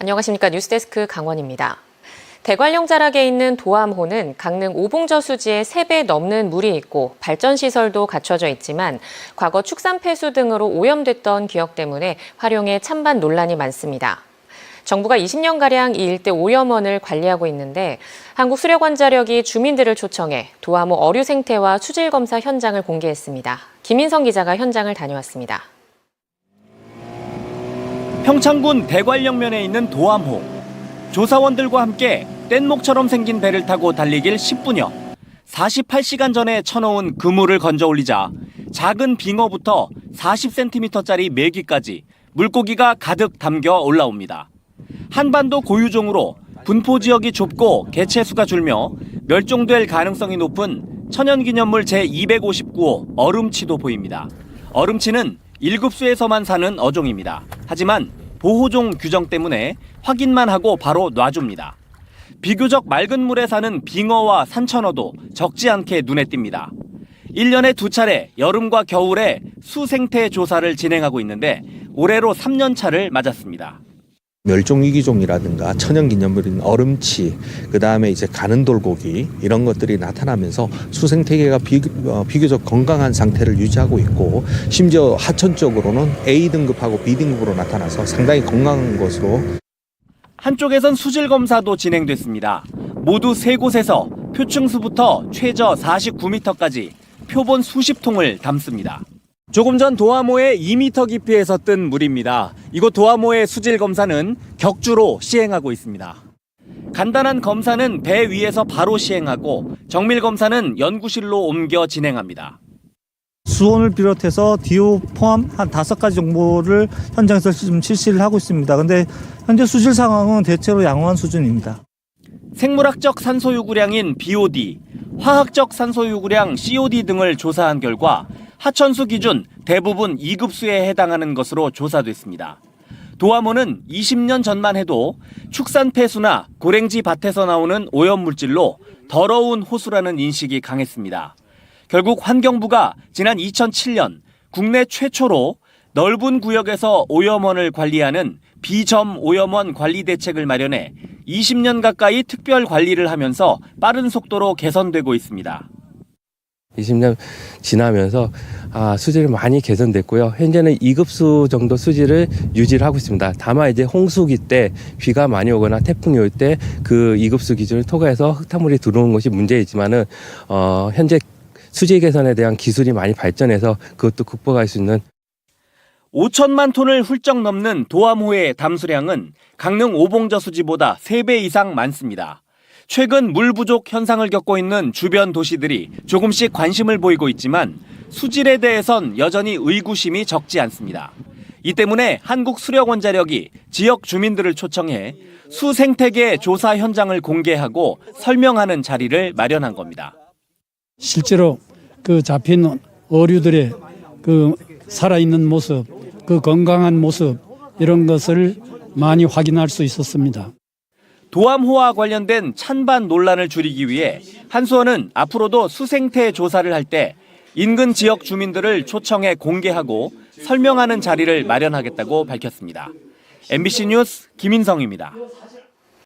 안녕하십니까. 뉴스데스크 강원입니다. 대관령 자락에 있는 도암호는 강릉 오봉저수지에 3배 넘는 물이 있고 발전시설도 갖춰져 있지만 과거 축산폐수 등으로 오염됐던 기억 때문에 활용에 찬반 논란이 많습니다. 정부가 20년가량 이 일대 오염원을 관리하고 있는데 한국수력원자력이 주민들을 초청해 도암호 어류 생태와 수질 검사 현장을 공개했습니다. 김인성 기자가 현장을 다녀왔습니다. 평창군 대관령면에 있는 도암호. 조사원들과 함께 뗏목처럼 생긴 배를 타고 달리길 10분여. 48시간 전에 쳐놓은 그물을 건져 올리자 작은 빙어부터 40cm짜리 메기까지 물고기가 가득 담겨 올라옵니다. 한반도 고유종으로 분포 지역이 좁고 개체수가 줄며 멸종될 가능성이 높은 천연기념물 제259호 얼음치도 보입니다. 얼음치는 1급수에서만 사는 어종입니다. 하지만 보호종 규정 때문에 확인만 하고 바로 놔줍니다. 비교적 맑은 물에 사는 빙어와 산천어도 적지 않게 눈에 띕니다. 1년에 2차례 여름과 겨울에 수생태 조사를 진행하고 있는데 올해로 3년 차를 맞았습니다. 멸종위기종이라든가 천연기념물인 얼음치, 그다음에 이제 가는 돌고기 이런 것들이 나타나면서 수생태계가 비교적 건강한 상태를 유지하고 있고 심지어 하천 쪽으로는 A등급하고 B등급으로 나타나서 상당히 건강한 것으로. 한쪽에선 수질 검사도 진행됐습니다. 모두 3곳에서 표층수부터 최저 49m까지 표본 수십 통을 담습니다. 조금 전 도암호의 2m 깊이에서 뜬 물입니다. 이곳 도암호의 수질 검사는 격주로 시행하고 있습니다. 간단한 검사는 배 위에서 바로 시행하고 정밀 검사는 연구실로 옮겨 진행합니다. 수온을 비롯해서 DO 포함 한 5가지 정보를 현장에서 지금 실시를 하고 있습니다. 그런데 현재 수질 상황은 대체로 양호한 수준입니다. 생물학적 산소 요구량인 BOD, 화학적 산소 요구량 COD 등을 조사한 결과 하천수 기준 대부분 2급수에 해당하는 것으로 조사됐습니다. 도암호는 20년 전만 해도 축산폐수나 고랭지 밭에서 나오는 오염물질로 더러운 호수라는 인식이 강했습니다. 결국 환경부가 지난 2007년 국내 최초로 넓은 구역에서 오염원을 관리하는 비점 오염원 관리 대책을 마련해 20년 가까이 특별 관리를 하면서 빠른 속도로 개선되고 있습니다. 20년 지나면서 수질이 많이 개선됐고요. 현재는 2급수 정도 수질을 유지를 하고 있습니다. 다만 이제 홍수기 때 비가 많이 오거나 태풍이 올 때 그 2급수 기준을 통과해서 흙탕물이 들어오는 것이 문제이지만은 현재 수질 개선에 대한 기술이 많이 발전해서 그것도 극복할 수 있는 5천만 톤을 훌쩍 넘는 도암호의 담수량은 강릉 오봉저수지보다 3배 이상 많습니다. 최근 물 부족 현상을 겪고 있는 주변 도시들이 조금씩 관심을 보이고 있지만 수질에 대해선 여전히 의구심이 적지 않습니다. 이 때문에 한국수력원자력이 지역 주민들을 초청해 수생태계 조사 현장을 공개하고 설명하는 자리를 마련한 겁니다. 실제로 그 잡힌 어류들의 그 살아있는 모습, 그 건강한 모습 이런 것을 많이 확인할 수 있었습니다. 도암호와 관련된 찬반 논란을 줄이기 위해 한수원은 앞으로도 수생태 조사를 할 때 인근 지역 주민들을 초청해 공개하고 설명하는 자리를 마련하겠다고 밝혔습니다. MBC 뉴스 김인성입니다.